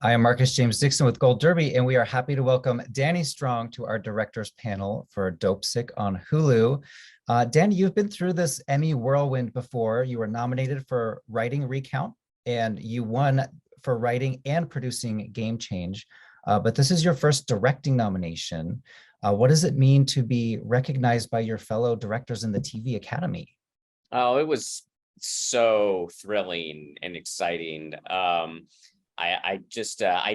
I am Marcus James Dixon with Gold Derby, and we are happy to welcome Danny Strong to our directors panel for Dopesick on Hulu. Danny, you've been through this Emmy whirlwind before. You were nominated for writing Recount, and you won for writing and producing Game Change. But this is your first directing nomination. What does it mean to be recognized by your fellow directors in the TV Academy? Oh, it was so thrilling and exciting. I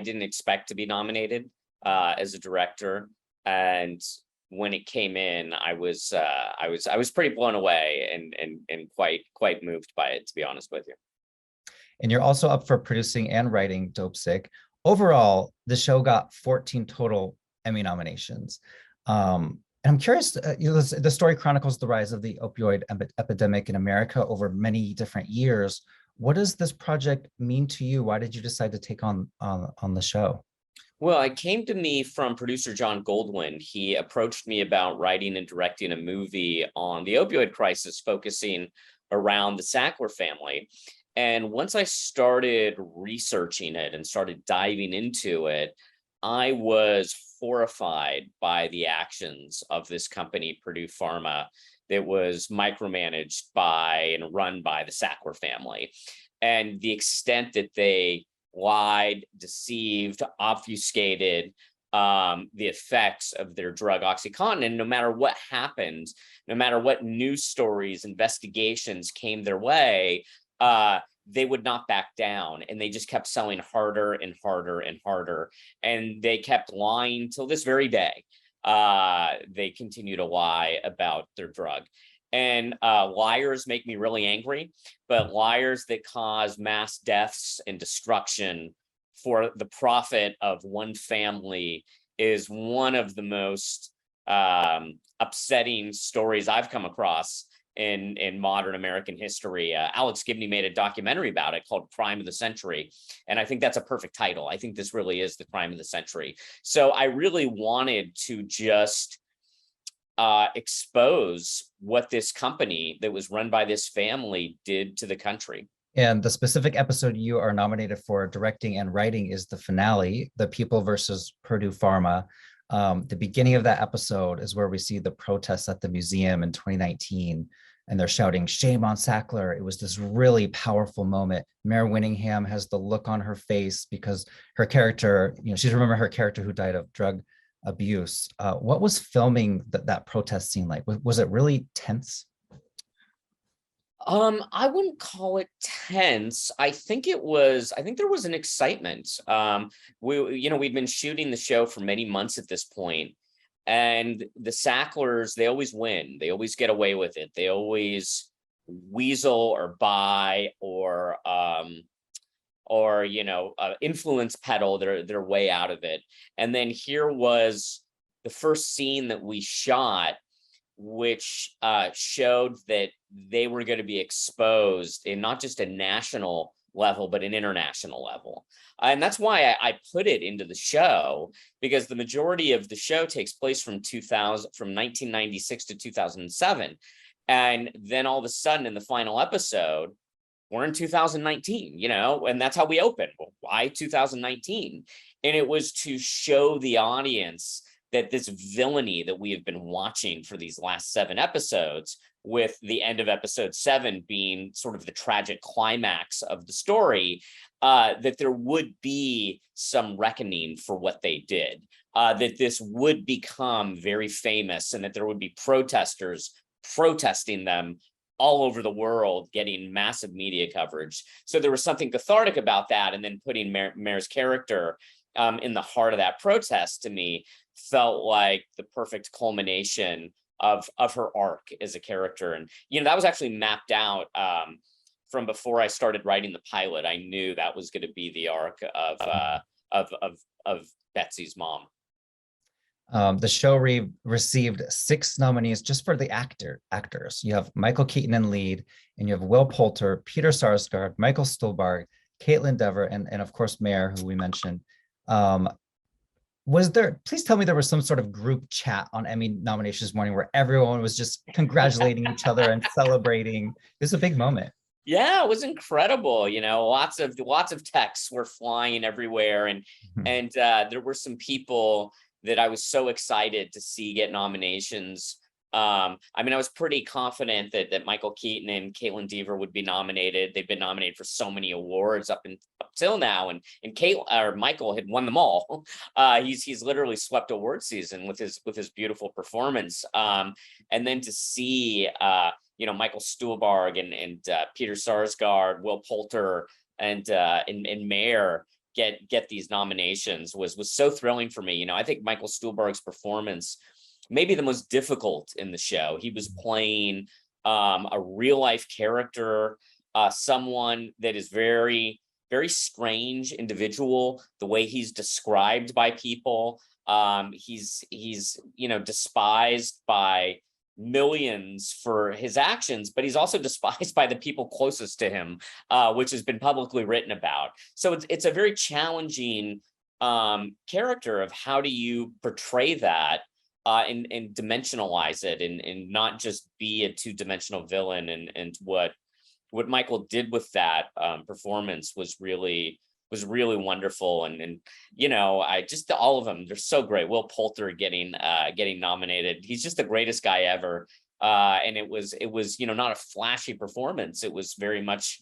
didn't expect to be nominated as a director, and when it came in, I was pretty blown away and quite moved by it, to be honest with you. And you're also up for producing and writing Dopesick. Overall, the show got 14 total Emmy nominations. And I'm curious, the story chronicles the rise of the opioid epidemic in America over many different years. What does this project mean to you? Why did you decide to take on the show? Well, it came to me from producer John Goldwyn. He approached me about writing and directing a movie on the opioid crisis, focusing around the Sackler family. And once I started researching it and started diving into it, I was horrified by the actions of this company, Purdue Pharma, that was micromanaged by and run by the Sackler family. And the extent that they lied, deceived, obfuscated the effects of their drug OxyContin. And no matter what happened, no matter what news stories, investigations came their way, they would not back down, and they just kept selling harder and harder and harder. And they kept lying till this very day. They continue to lie about their drug. And liars make me really angry, but liars that cause mass deaths and destruction for the profit of one family is one of the most upsetting stories I've come across in modern American history. Alex Gibney made a documentary about it called Crime of the Century. And I think that's a perfect title. I think this really is the crime of the century. So I really wanted to just expose what this company that was run by this family did to the country. And the specific episode you are nominated for directing and writing is the finale, The People versus Purdue Pharma. The beginning of that episode is where we see the protests at the museum in 2019, and they're shouting, "Shame on Sackler." It was this really powerful moment. Mare Winningham has the look on her face because her character, she's remember her character who died of drug abuse. What was filming that protest scene like? Was it really tense? I wouldn't call it tense. I think there was an excitement. We'd been shooting the show for many months at this point, and the Sacklers, they always win. They always get away with it. They always weasel or buy or influence peddle their way out of it. And then here was the first scene that we shot, which showed that they were going to be exposed in not just a national level, but an international level. And that's why I put it into the show, because the majority of the show takes place from 1996 to 2007. And then all of a sudden in the final episode, we're in 2019, and that's how we open. Well, why 2019? And it was to show the audience that this villainy that we have been watching for these last 7 episodes, with the end of episode 7 being sort of the tragic climax of the story, that there would be some reckoning for what they did, that this would become very famous, and that there would be protesters protesting them all over the world, getting massive media coverage. So there was something cathartic about that, and then putting Mare's character in the heart of that protest, to me, felt like the perfect culmination of her arc as a character. And that was actually mapped out from before I started writing the pilot. I knew that was going to be the arc of Betsy's mom. The show received 6 nominees just for the actors. You have Michael Keaton in lead, and you have Will Poulter, Peter Sarsgaard, Michael Stuhlbarg, Caitlin Dever, and of course Mare, who we mentioned. Please tell me there was some sort of group chat on Emmy nominations morning where everyone was just congratulating each other and celebrating. This is a big moment. Yeah, it was incredible. Lots of texts were flying everywhere, and there were some people that I was so excited to see get nominations. I mean, I was pretty confident that Michael Keaton and Caitlin Dever would be nominated. They've been nominated for so many awards up till now, and Michael had won them all. He's literally swept award season with his beautiful performance. And then to see Michael Stuhlbarg and Peter Sarsgaard, Will Poulter, and Mayer get these nominations was so thrilling for me. I think Michael Stuhlbarg's performance maybe the most difficult in the show. He was playing a real life character, someone that is very, very strange individual. The way he's described by people, he's despised by millions for his actions, but he's also despised by the people closest to him, which has been publicly written about. So it's a very challenging character of how do you portray that and dimensionalize it and not just be a two-dimensional villain. And what Michael did with that performance was really wonderful. And I just, all of them, they're so great. Will Poulter getting nominated. He's just the greatest guy ever. And it was not a flashy performance. It was very much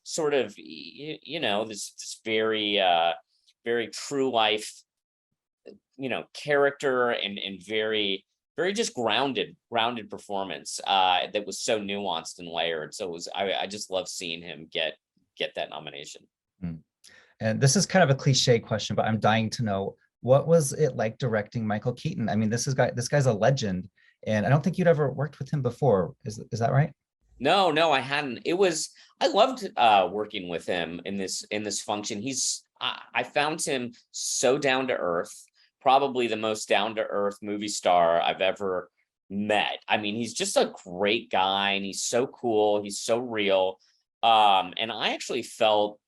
sort of this very very true life character and very, very just grounded performance that was so nuanced and layered. So I just love seeing him get that nomination. And this is kind of a cliche question, but I'm dying to know, what was it like directing Michael Keaton? I mean, this guy's a legend, and I don't think you'd ever worked with him before. Is that right? No, I hadn't. I loved working with him in this function. I found him so down to earth, probably the most down to earth movie star I've ever met. I mean, he's just a great guy, and he's so cool. He's so real. And I felt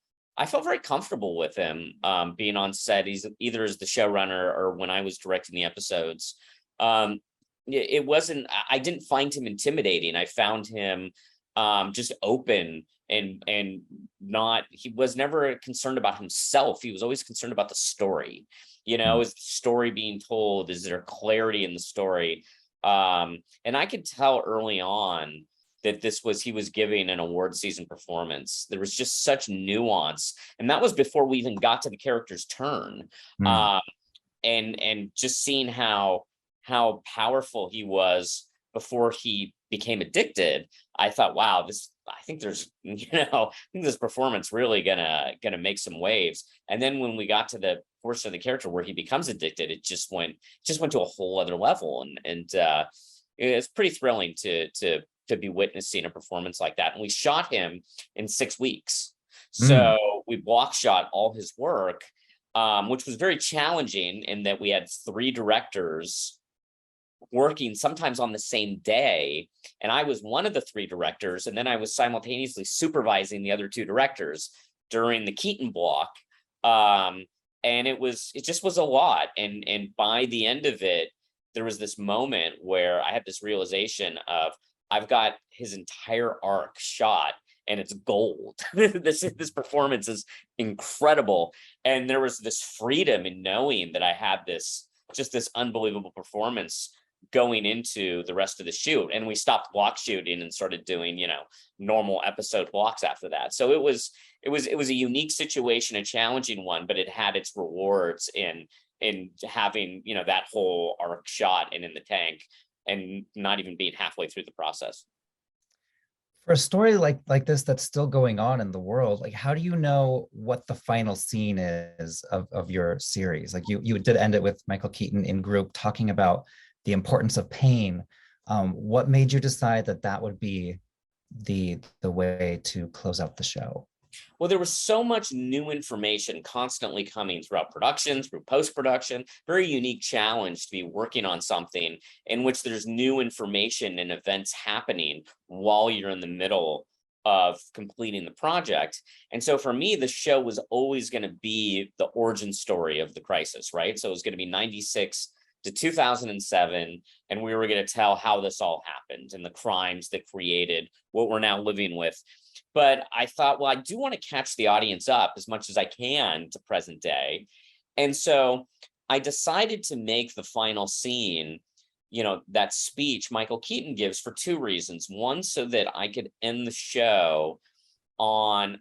very comfortable with him being on set. He's either as the showrunner or when I was directing the episodes. I didn't find him intimidating. I found him just open and not, he was never concerned about himself. He was always concerned about the story. Is the story being told? Is there clarity in the story? And I could tell early on that he was giving an award season performance. There was just such nuance. And that was before we even got to the character's turn. And just seeing how powerful he was before he became addicted, I thought, wow, I think this performance really gonna make some waves. And then when we got to the portion of the character where he becomes addicted, it just went to a whole other level. And it's pretty thrilling to be witnessing a performance like that. And we shot him in 6 weeks. So we block shot all his work, which was very challenging in that we had 3 directors working sometimes on the same day. And I was one of the 3 directors. And then I was simultaneously supervising the other 2 directors during the Keaton block. And it just was a lot. And by the end of it, there was this moment where I had this realization of, I've got his entire arc shot and it's gold. This performance is incredible. And there was this freedom in knowing that I had this unbelievable performance going into the rest of the shoot. And we stopped block shooting and started doing, normal episode blocks after that. So it was a unique situation, a challenging one, but it had its rewards in having, that whole arc shot and in the tank and not even being halfway through the process. For a story like this that's still going on in the world, like, how do you know what the final scene is of your series? Like, you did end it with Michael Keaton in group talking about the importance of pain. What made you decide that would be the way to close out the show? Well, there was so much new information constantly coming throughout production, through post-production. Very unique challenge to be working on something in which there's new information and events happening while you're in the middle of completing the project. And so for me, the show was always going to be the origin story of the crisis, right? So it was going to be 96 to 2007, and we were going to tell how this all happened and the crimes that created what we're now living with. But I thought, well, I do want to catch the audience up as much as I can to present day. And so I decided to make the final scene, that speech Michael Keaton gives, for two reasons. One, so that I could end the show on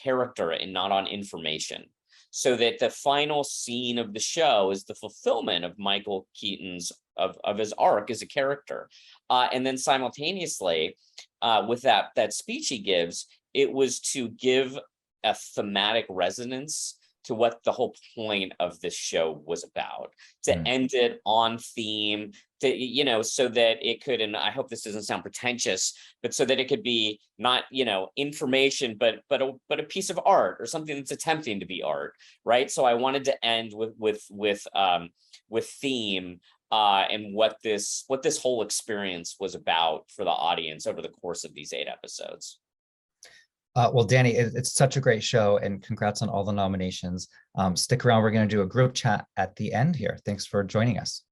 character and not on information, so that the final scene of the show is the fulfillment of Michael Keaton's of his arc as a character. And then simultaneously, with that speech he gives, it was to give a thematic resonance to what the whole point of this show was about, to end it on theme, so that it could, and I hope this doesn't sound pretentious, but so that it could be not, information, but a piece of art or something that's attempting to be art, right? So I wanted to end with theme, and what this whole experience was about for the audience over the course of these 8 episodes. Well, Danny, it's such a great show, and congrats on all the nominations. Stick around. We're going to do a group chat at the end here. Thanks for joining us.